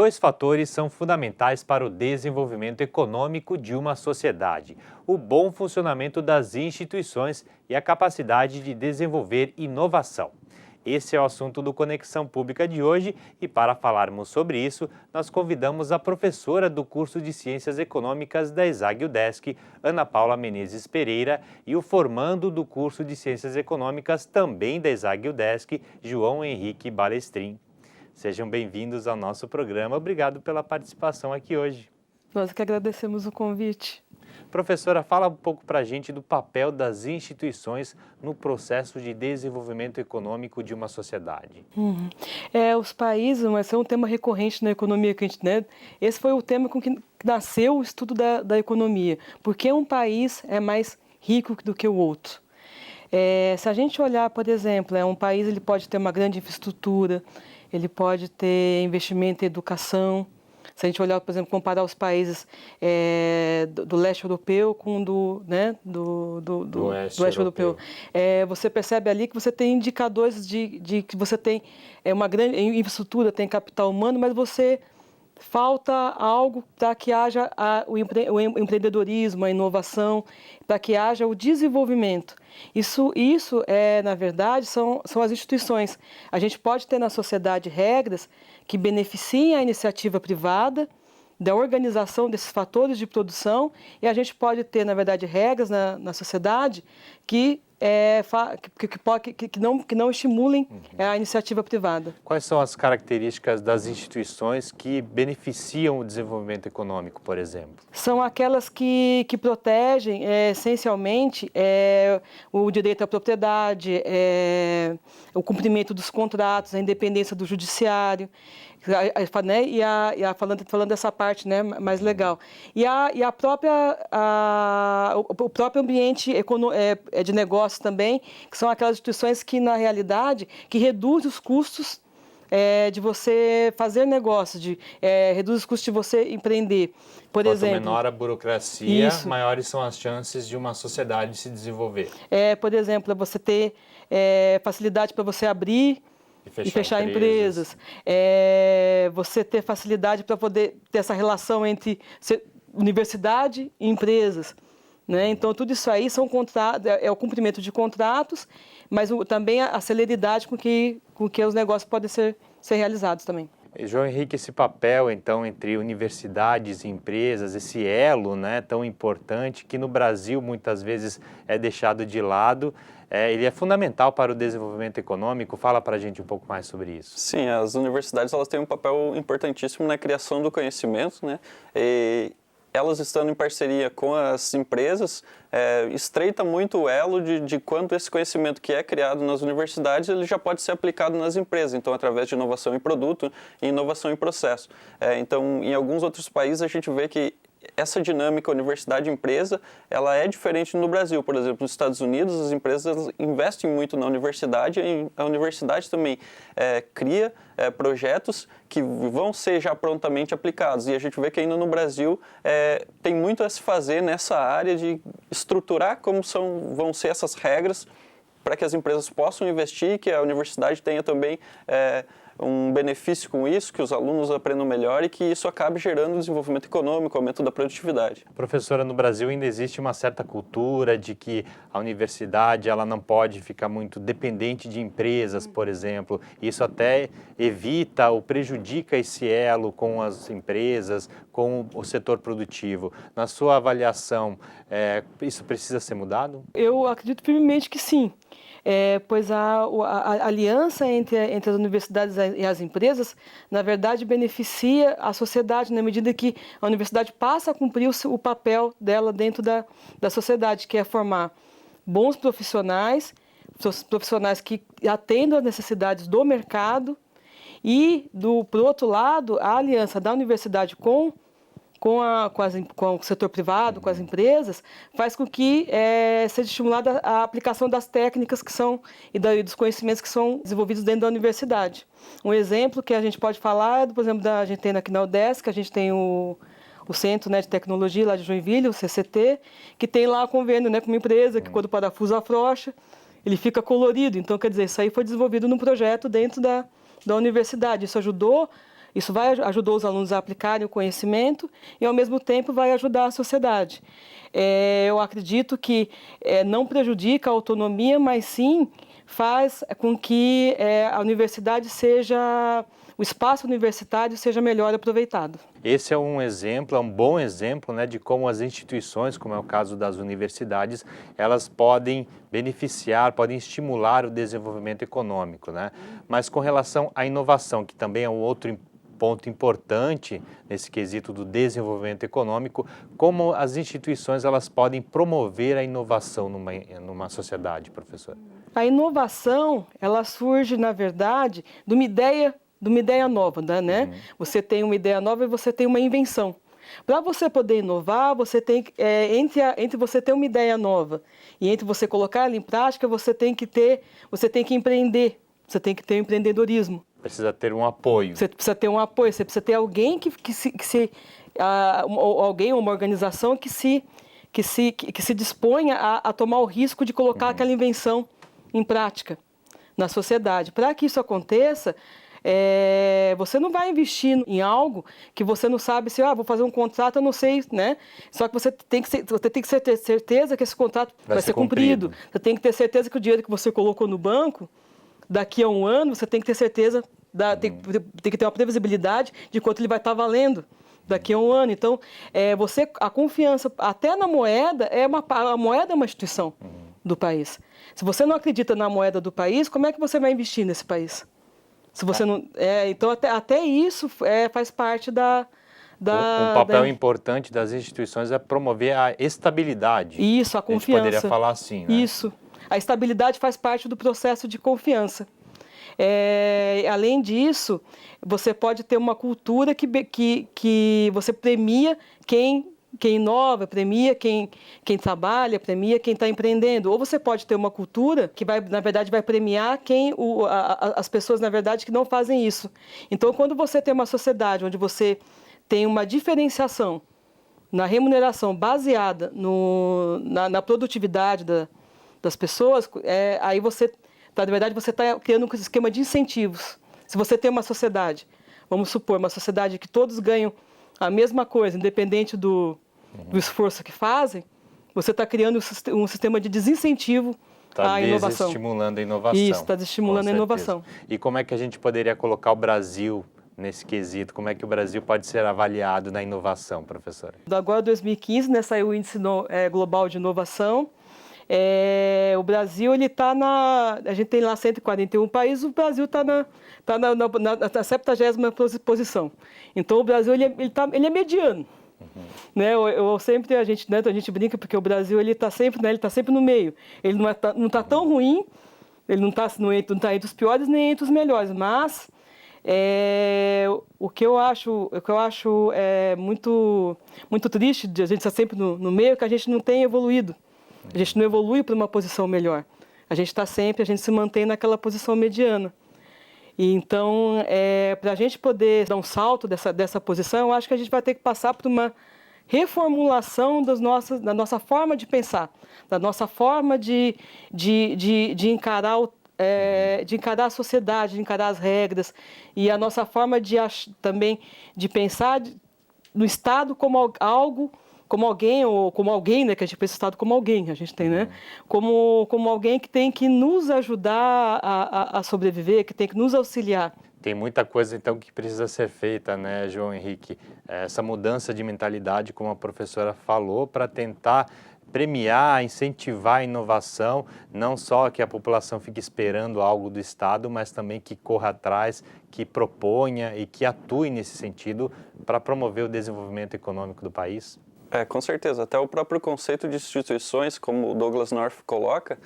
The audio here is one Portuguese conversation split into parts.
Dois fatores são fundamentais para o desenvolvimento econômico de uma sociedade: o bom funcionamento das instituições e a capacidade de desenvolver inovação. Esse é o assunto do Conexão Pública de hoje e, para falarmos sobre isso, nós convidamos a professora do curso de Ciências Econômicas da ESAG-UDESC, Ana Paula Menezes Pereira, e o formando do curso de Ciências Econômicas também da ESAG-UDESC, João Henrique Balestrin. Sejam bem-vindos ao nosso programa. Obrigado pela participação aqui hoje. Nós que agradecemos o convite. Professora, fala um pouco para a gente do papel das instituições no processo de desenvolvimento econômico de uma sociedade. Os países, mas é um tema recorrente na economia que a gente, né? Esse foi o tema com que nasceu o estudo da economia. Por que um país é mais rico do que o outro? Se a gente olhar, por exemplo, um país ele pode ter uma grande infraestrutura, ele pode ter investimento em educação. Se a gente olhar, por exemplo, comparar os países do leste europeu com do oeste europeu, você percebe ali que você tem indicadores de que você tem uma grande infraestrutura, tem capital humano, mas falta algo para que haja o empreendedorismo, a inovação, para que haja o desenvolvimento. Isso na verdade, são as instituições. A gente pode ter na sociedade regras que beneficiem a iniciativa privada, da organização desses fatores de produção, e a gente pode ter, na verdade, regras na sociedade que não estimulem a iniciativa privada. Quais são as características das instituições que beneficiam o desenvolvimento econômico, por exemplo? São aquelas que protegem, essencialmente, o direito à propriedade, o cumprimento dos contratos, a independência do judiciário, né? Falando dessa parte, né, mais legal. O próprio ambiente de negócio também, que são aquelas instituições que, na realidade, que reduzem os custos de você fazer negócio, reduz os custos de você empreender. Quanto menor a burocracia, maiores são as chances de uma sociedade se desenvolver. Por exemplo, você ter facilidade para você abrir e fechar empresas. Você ter facilidade para poder ter essa relação entre universidade e empresas. Né? Então, tudo isso aí é o cumprimento de contratos, mas também a celeridade com que os negócios podem ser realizados também. João Henrique, esse papel, então, entre universidades e empresas, esse elo, né, tão importante, que no Brasil muitas vezes é deixado de lado, ele é fundamental para o desenvolvimento econômico. Fala para a gente um pouco mais sobre isso. Sim, as universidades elas têm um papel importantíssimo na criação do conhecimento, né? E elas estando em parceria com as empresas, estreita muito o elo de quanto esse conhecimento que é criado nas universidades ele já pode ser aplicado nas empresas, então através de inovação em produto e inovação em processo. Então, em alguns outros países a gente vê que essa dinâmica universidade-empresa, ela é diferente no Brasil. Por exemplo, nos Estados Unidos, as empresas investem muito na universidade e a universidade também cria projetos que vão ser já prontamente aplicados. E a gente vê que ainda no Brasil tem muito a se fazer nessa área de estruturar como vão ser essas regras para que as empresas possam investir, que a universidade tenha também um benefício com isso, que os alunos aprendam melhor e que isso acabe gerando desenvolvimento econômico, aumento da produtividade. Professora, no Brasil ainda existe uma certa cultura de que a universidade ela não pode ficar muito dependente de empresas, por exemplo. Isso até evita ou prejudica esse elo com as empresas, com o setor produtivo. Na sua avaliação, isso precisa ser mudado? Eu acredito firmemente que sim. Pois a aliança entre as universidades e as empresas, na verdade, beneficia a sociedade na medida que a universidade passa a cumprir o papel dela dentro da sociedade, que é formar bons profissionais que atendam às necessidades do mercado e, por outro lado, a aliança da universidade com o setor privado, com as empresas, faz com que seja estimulada a aplicação das técnicas e dos conhecimentos que são desenvolvidos dentro da universidade. Um exemplo que a gente pode falar, por exemplo, a gente tem aqui na UDESC, a gente tem o Centro, né, de Tecnologia lá de Joinville, o CCT, que tem lá convênio, né, com uma empresa que quando o parafuso afrouxa, ele fica colorido. Então, quer dizer, isso aí foi desenvolvido num projeto dentro da universidade. Isso ajudou Isso ajudou os alunos a aplicarem o conhecimento e, ao mesmo tempo, vai ajudar a sociedade. Eu acredito que não prejudica a autonomia, mas sim faz com que a universidade o espaço universitário seja melhor aproveitado. Esse é um exemplo, é um bom exemplo, né, de como as instituições, como é o caso das universidades, elas podem beneficiar, podem estimular o desenvolvimento econômico, né? Mas com relação à inovação, que também é um outro ponto importante nesse quesito do desenvolvimento econômico, como as instituições elas podem promover a inovação numa sociedade, professor? A inovação, ela surge, na verdade, de uma ideia nova, né? Você tem uma ideia nova e você tem uma invenção. Para você poder inovar, você tem entre você ter uma ideia nova e entre você colocar ela em prática, você tem que empreender, você tem que ter o empreendedorismo. Precisa ter um apoio. Você precisa ter um apoio, você precisa ter alguém alguém, uma organização que se disponha a tomar o risco de colocar aquela invenção em prática na sociedade. Para que isso aconteça, você não vai investir em algo que você não sabe se vou fazer um contrato, eu não sei, né? Só que você tem que ter certeza que esse contrato vai ser cumprido. Você tem que ter certeza que o dinheiro que você colocou no banco, daqui a um ano, você tem que ter certeza, tem que ter uma previsibilidade de quanto ele vai estar valendo daqui a um ano. Então, a confiança, até na moeda, a moeda é uma instituição do país. Se você não acredita na moeda do país, como é que você vai investir nesse país? Se você não, então, até isso faz parte um papel importante das instituições é promover a estabilidade. Isso, a confiança. A gente poderia falar assim, né? Isso. A estabilidade faz parte do processo de confiança. Além disso, você pode ter uma cultura que você premia quem inova, premia quem trabalha, premia quem está empreendendo. Ou você pode ter uma cultura que, na verdade, vai premiar as pessoas, na verdade, que não fazem isso. Então, quando você tem uma sociedade onde você tem uma diferenciação na remuneração baseada na produtividade das pessoas, aí na verdade, você está criando um esquema de incentivos. Se você tem uma sociedade, vamos supor, uma sociedade que todos ganham a mesma coisa, independente do esforço que fazem, você está criando um sistema de desincentivo à inovação. Está desestimulando a inovação. Isso, está desestimulando a inovação. E como é que a gente poderia colocar o Brasil nesse quesito? Como é que o Brasil pode ser avaliado na inovação, professora? Agora, em 2015, saiu o Índice Global de Inovação. O Brasil, a gente tem lá 141 países, o Brasil está na 70ª posição. Então, o Brasil ele é mediano. Né? A gente brinca porque o Brasil está sempre no meio. Ele não está tão ruim, ele não está entre os piores nem entre os melhores, mas o que eu acho muito, muito triste de a gente estar sempre no meio é que a gente não tem evoluído. A gente não evolui para uma posição melhor. A gente se mantém naquela posição mediana. E então, para a gente poder dar um salto dessa posição, eu acho que a gente vai ter que passar por uma reformulação da nossa forma de pensar, da nossa forma de encarar a sociedade, de encarar as regras, e a nossa forma também de pensar no Estado como algo, como alguém, né, que a gente pensa o Estado como alguém, a gente tem, né, como alguém que tem que nos ajudar a sobreviver, que tem que nos auxiliar. Tem muita coisa, então, que precisa ser feita, né, João Henrique? Essa mudança de mentalidade, como a professora falou, para tentar premiar, incentivar a inovação, não só que a população fique esperando algo do Estado, mas também que corra atrás, que proponha e que atue nesse sentido para promover o desenvolvimento econômico do país. Com certeza. Até o próprio conceito de instituições, como o Douglas North coloca,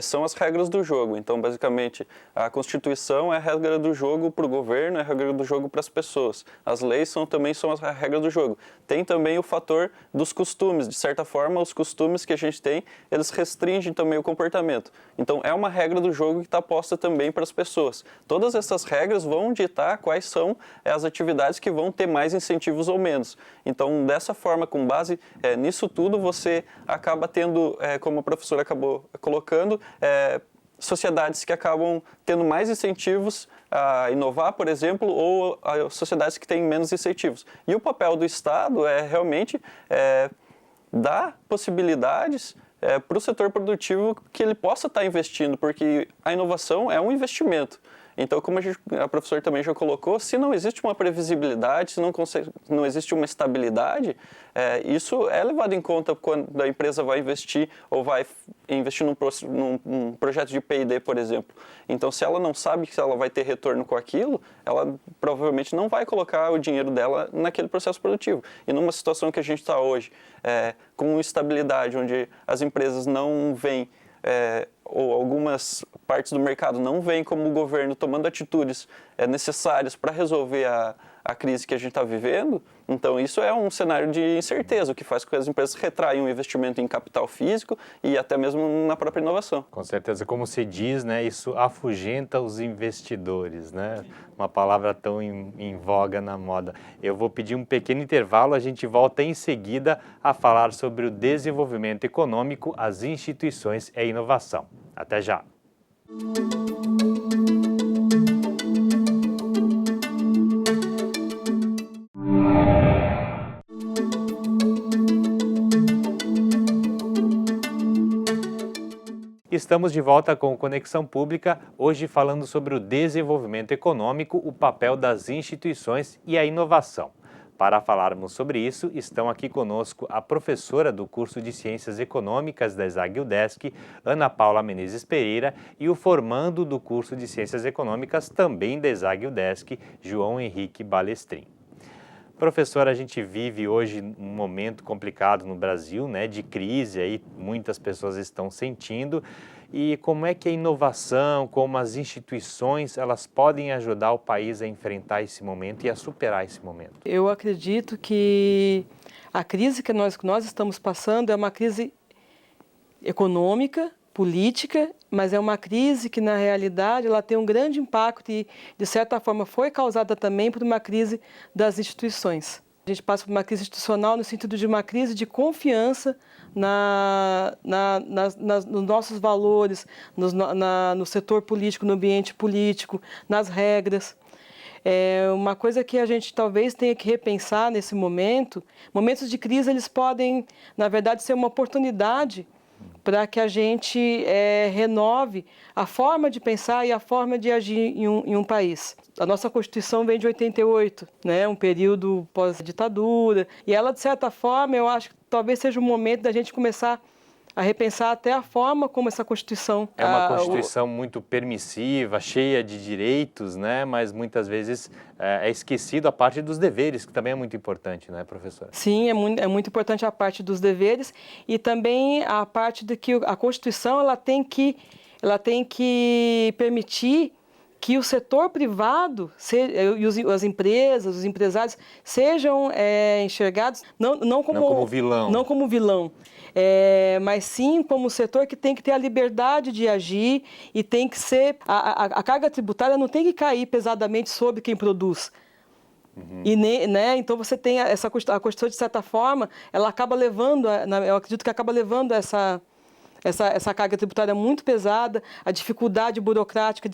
são as regras do jogo. Então, basicamente, a Constituição é a regra do jogo para o governo, é a regra do jogo para as pessoas. As leis também são a regra do jogo. Tem também o fator dos costumes. De certa forma, os costumes que a gente tem, eles restringem também o comportamento. Então, é uma regra do jogo que está posta também para as pessoas. Todas essas regras vão ditar quais são as atividades que vão ter mais incentivos ou menos. Então, dessa forma, com base nisso tudo, você acaba tendo, como a professora acabou colocando, sociedades que acabam tendo mais incentivos a inovar, por exemplo, ou sociedades que têm menos incentivos. E o papel do Estado é realmente dar possibilidades para o setor produtivo que ele possa estar investindo, porque a inovação é um investimento. Então, como a professora também já colocou, se não existe uma previsibilidade, se não existe uma estabilidade, isso é levado em conta quando a empresa vai investir ou vai investir num projeto de P&D, por exemplo. Então, se ela não sabe se ela vai ter retorno com aquilo, ela provavelmente não vai colocar o dinheiro dela naquele processo produtivo. E numa situação que a gente está hoje, com instabilidade, onde as empresas não veem ou algumas partes do mercado não veem como o governo tomando atitudes necessárias para resolver a crise que a gente está vivendo, então isso é um cenário de incerteza, o que faz com que as empresas retraiam o investimento em capital físico e até mesmo na própria inovação. Com certeza, como se diz, né, isso afugenta os investidores, né? Uma palavra tão em voga na moda. Eu vou pedir um pequeno intervalo, a gente volta em seguida a falar sobre o desenvolvimento econômico, as instituições e a inovação. Até já! Estamos de volta com Conexão Pública, hoje falando sobre o desenvolvimento econômico, o papel das instituições e a inovação. Para falarmos sobre isso, estão aqui conosco a professora do curso de Ciências Econômicas da ESAG UDESC, Ana Paula Menezes Pereira, e o formando do curso de Ciências Econômicas também da ESAG UDESC, João Henrique Balestrin. Professora, a gente vive hoje um momento complicado no Brasil, né, de crise, aí muitas pessoas estão sentindo. E como é que a inovação, como as instituições, elas podem ajudar o país a enfrentar esse momento e a superar esse momento? Eu acredito que a crise que nós estamos passando é uma crise econômica, política, mas é uma crise que, na realidade, ela tem um grande impacto e, de certa forma, foi causada também por uma crise das instituições. A gente passa por uma crise institucional no sentido de uma crise de confiança nos nossos valores, no setor político, no ambiente político, nas regras. Uma coisa que a gente talvez tenha que repensar nesse momento, momentos de crise eles podem, na verdade, ser uma oportunidade para que a gente renove a forma de pensar e a forma de agir em um país. A nossa Constituição vem de 88, né, um período pós-ditadura, e ela, de certa forma, eu acho que talvez seja o momento da gente começar a repensar até a forma como essa Constituição... É uma Constituição muito permissiva, cheia de direitos, né? Mas muitas vezes é esquecido a parte dos deveres, que também é muito importante, né, professora? Sim, é muito importante a parte dos deveres e também a parte de que a Constituição ela tem que permitir que o setor privado e as empresas, os empresários sejam enxergados não como vilão. Não como vilão. Mas sim como um setor que tem que ter a liberdade de agir e tem que ser... A carga tributária não tem que cair pesadamente sobre quem produz. Uhum. E, né, então você tem a Constituição, de certa forma, ela acaba levando, eu acredito que acaba levando essa carga tributária muito pesada, a dificuldade burocrática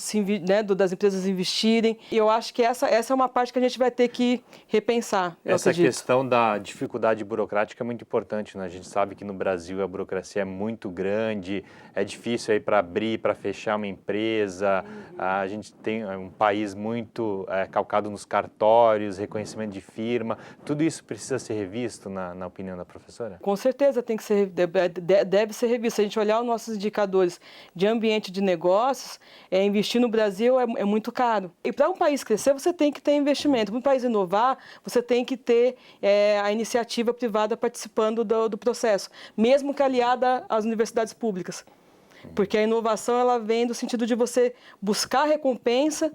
das empresas investirem. E eu acho que essa é uma parte que a gente vai ter que repensar. Essa questão da dificuldade burocrática é muito importante, né? A gente sabe que no Brasil a burocracia é muito grande, é difícil aí para abrir, para fechar uma empresa. A gente tem um país muito calcado nos cartórios, reconhecimento de firma. Tudo isso precisa ser revisto, na opinião da professora? Com certeza deve ser revisto. A gente olhar os nossos indicadores de ambiente de negócios, investir no Brasil é muito caro. E para um país crescer, você tem que ter investimento. Para um país inovar, você tem que ter a iniciativa privada participando do processo, mesmo que aliada às universidades públicas. Porque a inovação ela vem do sentido de você buscar recompensa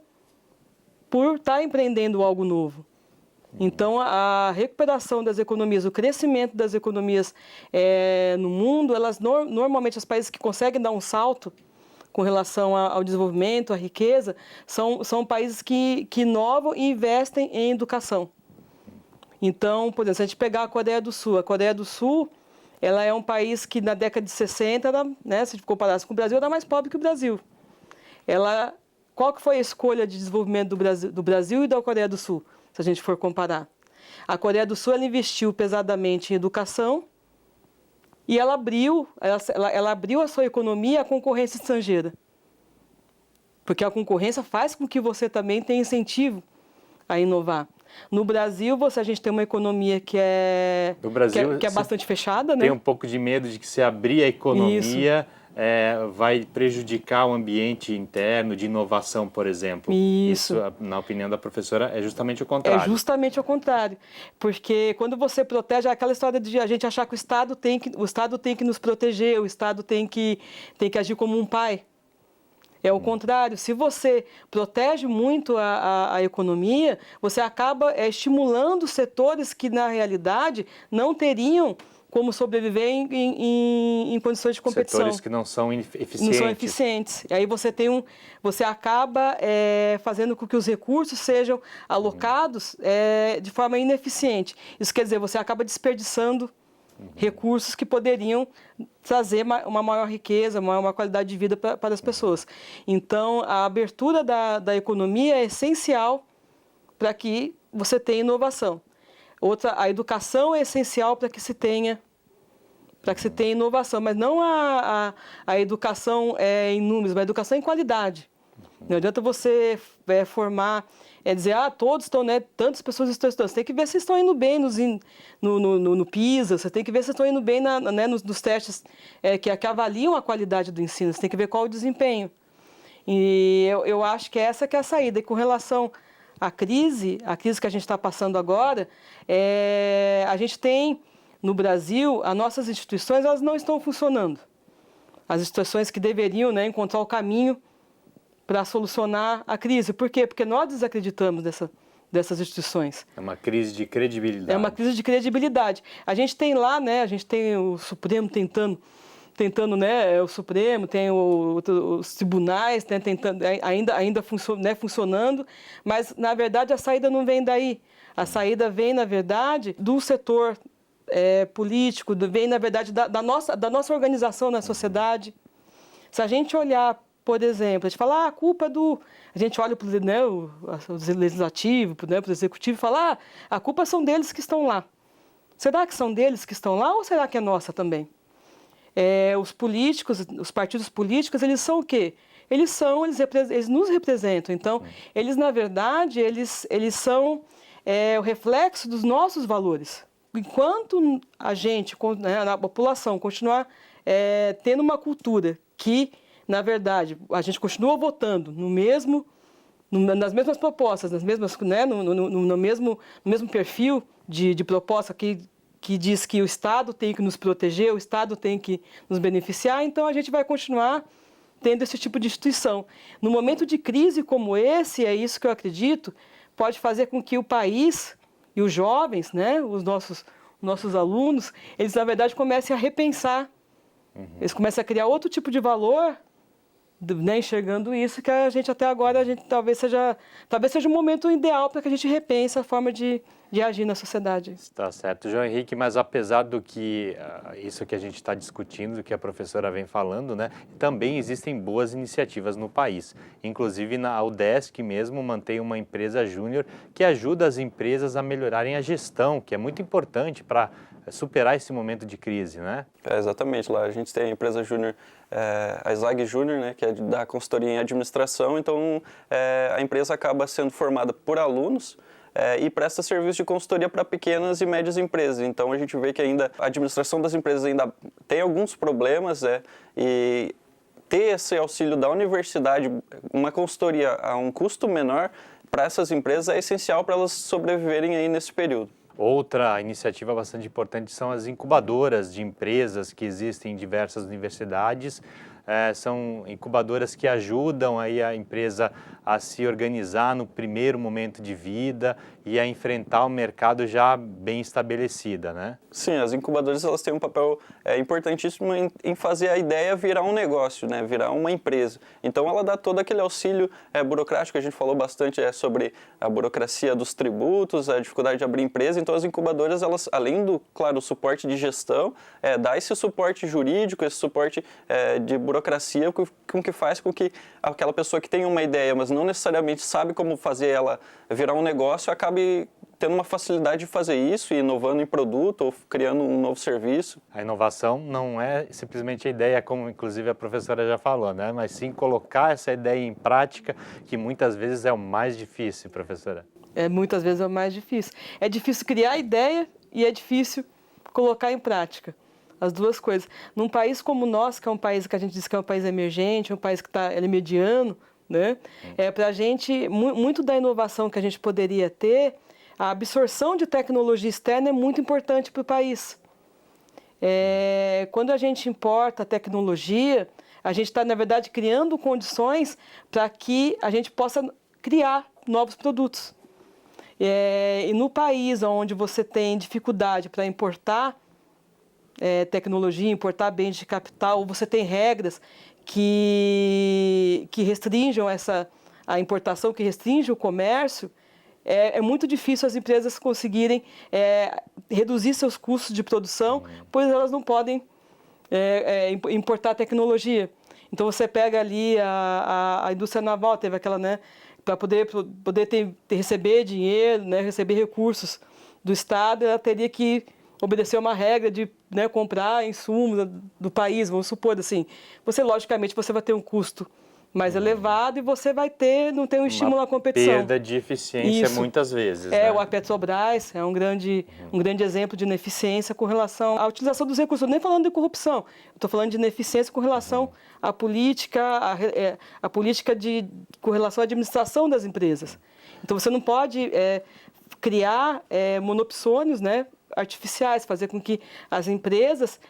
por estar empreendendo algo novo. Então, a recuperação das economias, o crescimento das economias no mundo, normalmente os países que conseguem dar um salto com relação ao desenvolvimento, à riqueza, são países que inovam e investem em educação. Então, por exemplo, se a gente pegar a Coreia do Sul, ela é um país que na década de 60, se a gente comparasse com o Brasil, era mais pobre que o Brasil. qual que foi a escolha de desenvolvimento do Brasil e da Coreia do Sul, se a gente for comparar? A Coreia do Sul ela investiu pesadamente em educação e ela abriu a sua economia à concorrência estrangeira. Porque a concorrência faz com que você também tenha incentivo a inovar. No Brasil, a gente tem uma economia que é bastante fechada, né? Tem um pouco de medo de que se abrir a economia vai prejudicar o ambiente interno de inovação, por exemplo. Isso, na opinião da professora, é justamente o contrário. É justamente o contrário. Porque quando você protege, aquela história de a gente achar que o Estado tem que nos proteger, o Estado tem que agir como um pai. É o contrário. Se você protege muito a economia, você acaba estimulando setores que, na realidade, não teriam como sobreviver em condições de competição. Setores que não são eficientes. Não são eficientes. E aí você acaba fazendo com que os recursos sejam alocados de forma ineficiente. Isso quer dizer, você acaba desperdiçando recursos que poderiam trazer uma maior riqueza, uma maior qualidade de vida para as pessoas. Então, a abertura da economia é essencial para que você tenha inovação. A educação é essencial para que se tenha inovação, mas não a educação em números, mas a educação em qualidade. Não adianta você formar, dizer, todos estão, tantas pessoas estão estudando. Você tem que ver se estão indo bem no PISA, você tem que ver se estão indo bem nos testes que avaliam a qualidade do ensino, você tem que ver qual o desempenho. E eu acho que essa que é a saída. E com relação à crise que a gente está passando agora, a gente tem, no Brasil, as nossas instituições elas não estão funcionando. As instituições que deveriam encontrar o caminho para solucionar a crise. Por quê? Porque nós desacreditamos dessas instituições. É uma crise de credibilidade. É uma crise de credibilidade. A gente tem lá, a gente tem o Supremo tentando, o Supremo, tem os tribunais, tentando, ainda funcionando, mas, na verdade, a saída não vem daí. A saída vem, na verdade, do setor político, vem, na verdade, da nossa organização na sociedade. Se a gente olhar, por exemplo, a gente fala, a culpa é a gente olha para o legislativo, para o executivo e fala, a culpa são deles que estão lá. Será que são deles que estão lá ou será que é nossa também? Os políticos, os partidos políticos, eles são o quê? Eles nos representam. Então, eles, na verdade, eles são o reflexo dos nossos valores. Enquanto a gente, a população, continuar tendo uma cultura que, na verdade, a gente continua votando nas mesmas propostas, no mesmo perfil de proposta que diz que o Estado tem que nos proteger, o Estado tem que nos beneficiar, então a gente vai continuar tendo esse tipo de instituição. No momento de crise como esse, é isso que eu acredito, pode fazer com que o país e os jovens, os nossos alunos, eles, na verdade, comecem a repensar. Eles começam a criar outro tipo de valor, enxergando isso que a gente até agora, talvez seja um momento ideal para que a gente repense a forma de agir na sociedade. Está certo, João Henrique, mas apesar do que isso que a gente está discutindo, do que a professora vem falando, também existem boas iniciativas no país. Inclusive, a UDESC mesmo mantém uma empresa júnior que ajuda as empresas a melhorarem a gestão, que é muito importante para superar esse momento de crise, né? Exatamente, lá a gente tem a empresa júnior, a SLAG Júnior, que é da consultoria em administração, então a empresa acaba sendo formada por alunos e presta serviço de consultoria para pequenas e médias empresas. Então a gente vê que ainda a administração das empresas ainda tem alguns problemas e ter esse auxílio da universidade, uma consultoria a um custo menor para essas empresas é essencial para elas sobreviverem aí nesse período. Outra iniciativa bastante importante são as incubadoras de empresas que existem em diversas universidades. São incubadoras que ajudam aí a empresa a se organizar no primeiro momento de vida ia enfrentar um mercado já bem estabelecida, né? Sim, as incubadoras elas têm um papel importantíssimo em fazer a ideia virar um negócio, né? Virar uma empresa. Então ela dá todo aquele auxílio burocrático, a gente falou bastante sobre a burocracia dos tributos, a dificuldade de abrir empresa. Então as incubadoras, elas, além do, claro, suporte de gestão, dá esse suporte jurídico, esse suporte de burocracia com que faz com que aquela pessoa que tem uma ideia, mas não necessariamente sabe como fazer ela virar um negócio, acabe tendo uma facilidade de fazer isso, inovando em produto ou criando um novo serviço. A inovação não é simplesmente a ideia, como inclusive a professora já falou, né? Mas sim colocar essa ideia em prática, que muitas vezes é o mais difícil, professora. Muitas vezes é o mais difícil. É difícil criar a ideia e é difícil colocar em prática. As duas coisas. Num país como o nosso, que é um país que a gente diz que é um país emergente, um país que ele é mediano, né? Para a gente, muito da inovação que a gente poderia ter, a absorção de tecnologia externa é muito importante para o país. Quando a gente importa a tecnologia, a gente está, na verdade, criando condições para que a gente possa criar novos produtos. E no país onde você tem dificuldade para importar tecnologia, importar bens de capital, ou você tem regras que restringam a importação, que restringem o comércio, é muito difícil as empresas conseguirem reduzir seus custos de produção, pois elas não podem importar tecnologia. Então você pega ali a indústria naval, teve aquela, né, para poder receber dinheiro, né, receber recursos do Estado, ela teria que obedecer uma regra de, né, comprar insumos do país, vamos supor assim. Logicamente, você vai ter um custo mais elevado e você não tem um estímulo à competição. Perda de eficiência muitas vezes. Né? A Petrobras é um grande exemplo de ineficiência com relação à utilização dos recursos. Estou nem falando de corrupção, estou falando de ineficiência com relação à política, a política com relação à administração das empresas. Então você não pode criar monopsônios, né, artificiais, fazer com que as empresas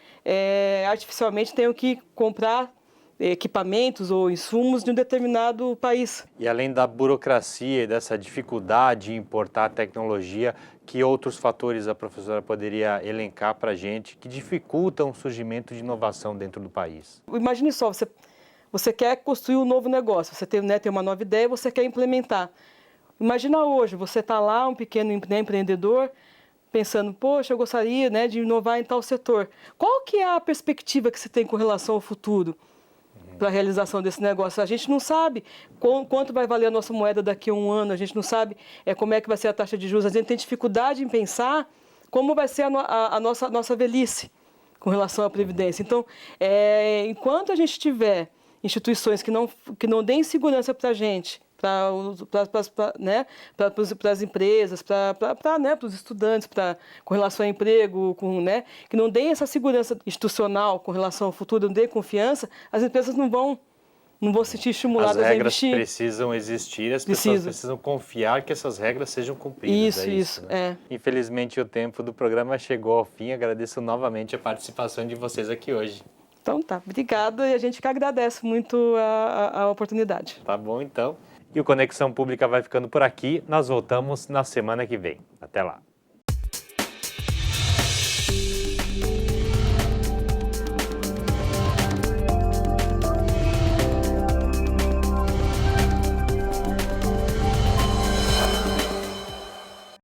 artificialmente tenham que comprar equipamentos ou insumos de um determinado país. E além da burocracia e dessa dificuldade em importar tecnologia, que outros fatores a professora poderia elencar para a gente que dificultam o surgimento de inovação dentro do país? Imagine só, você quer construir um novo negócio, você tem uma nova ideia e você quer implementar. Imagina hoje, você está lá, um pequeno empreendedor, pensando, poxa, eu gostaria, né, de inovar em tal setor. Qual que é a perspectiva que você tem com relação ao futuro para a realização desse negócio? A gente não sabe quanto vai valer a nossa moeda daqui a um ano, a gente não sabe como é que vai ser a taxa de juros, a gente tem dificuldade em pensar como vai ser a nossa velhice com relação à Previdência. Então, enquanto a gente tiver instituições que não deem segurança para a gente, para as empresas, para os estudantes, com relação ao emprego, que não deem essa segurança institucional com relação ao futuro, não deem confiança, as empresas não vão se sentir estimuladas a investir. As regras precisam existir, as pessoas precisam confiar que essas regras sejam cumpridas. Isso. Né? Infelizmente o tempo do programa chegou ao fim, agradeço novamente a participação de vocês aqui hoje. Então tá, obrigada e a gente que agradece muito a oportunidade. Tá bom então. E o Conexão Pública vai ficando por aqui. Nós voltamos na semana que vem. Até lá.